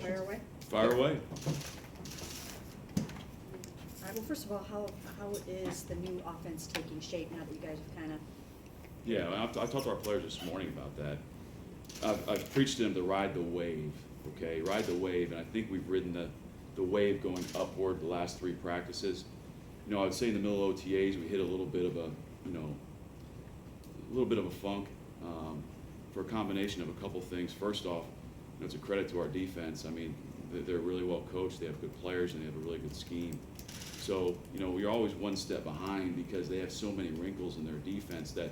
Fire away. Fire away. All right, well, first of all, how is the new offense taking shape now that you guys have kind of, Yeah, I talked to our players this morning about that. I've preached to them to ride the wave, okay? Ride the wave, and I think we've ridden the wave going upward the last 3 practices. You know, I would say in the middle of OTAs, we hit a little bit of a, funk for a combination of a couple things. First off, it's a credit to our defense. I mean, they're really well coached. They have good players, and they have a really good scheme. So, we're always one step behind because they have so many wrinkles in their defense that,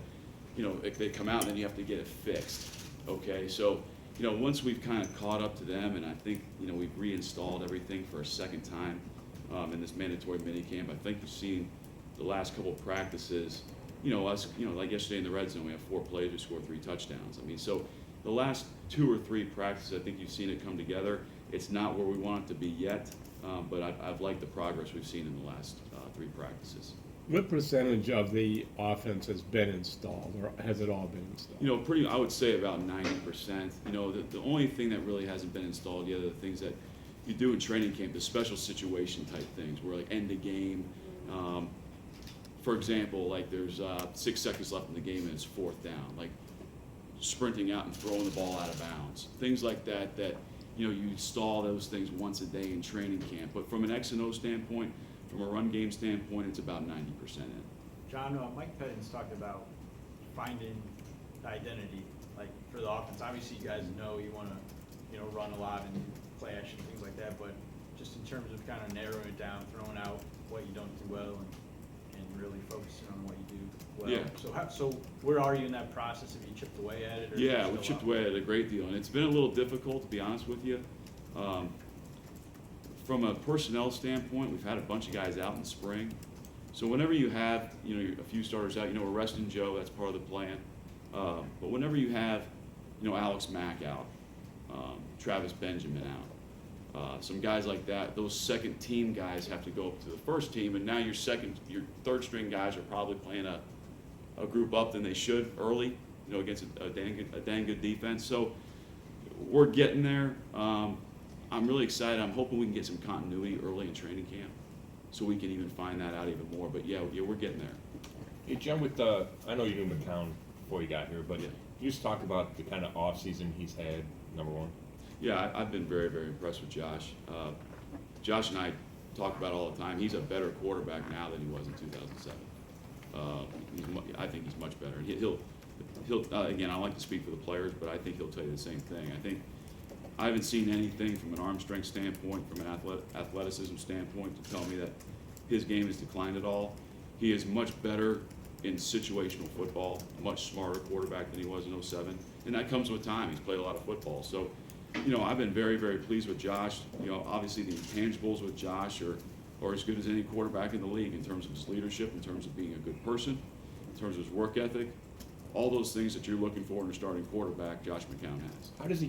if they come out, then you have to get it fixed, okay? So, once we've kind of caught up to them, and I think, we've reinstalled everything for a second time in this mandatory minicamp. I think you've seen the last couple of practices, like yesterday in the red zone, we have 4 plays, we scored 3 touchdowns. I mean, so the last 2 or 3 practices, I think you've seen it come together. It's not where we want it to be yet, but I've liked the progress we've seen in the last 3 practices. What percentage of the offense has been installed, or has it all been installed? I would say about 90%. The only thing that really hasn't been installed yet are the things that you do in training camp, the special situation type things, where like end the game. For example, like there's 6 seconds left in the game and it's 4th down, like sprinting out and throwing the ball out of bounds. Things like that, you install those things once a day in training camp. But from an X and O standpoint, from a run game standpoint, it's about 90% in. John, Mike Pettins talked about finding the identity, like for the offense. Obviously, you guys know you want to, run a lot and play action, things like that. But just in terms of kind of narrowing it down, throwing out what you don't do well, and really focusing on what you do well. Yeah. So where are you in that process? Have you chipped away at it? Or Yeah, we've chipped away at it a great deal, and it's been a little difficult, to be honest with you. From a personnel standpoint, we've had a bunch of guys out in the spring. So whenever you have, a few starters out, we're resting Joe, that's part of the plan. But whenever you have, Alex Mack out, Travis Benjamin out, some guys like that, those second team guys have to go up to the first team, and now your 3rd string guys are probably playing a group up than they should early, against a dang good defense. So we're getting there. I'm really excited. I'm hoping we can get some continuity early in training camp so we can even find that out even more. But yeah, we're getting there. Hey, John, I know you knew McCown before you got here, but Yeah. you just talk about the kind of off-season he's had, number one. Yeah, I've been very, very impressed with Josh. Josh and I talk about it all the time. He's a better quarterback now than he was in 2007. I think he's much better. He'll again, I like to speak for the players, but I think he'll tell you the same thing. I haven't seen anything from an arm strength standpoint, from an athleticism standpoint, to tell me that his game has declined at all. He is much better in situational football, a much smarter quarterback than he was in 07, and that comes with time. He's played a lot of football. So, I've been very, very pleased with Josh. Obviously the intangibles with Josh are as good as any quarterback in the league in terms of his leadership, in terms of being a good person, in terms of his work ethic. All those things that you're looking for in a starting quarterback, Josh McCown has. How does he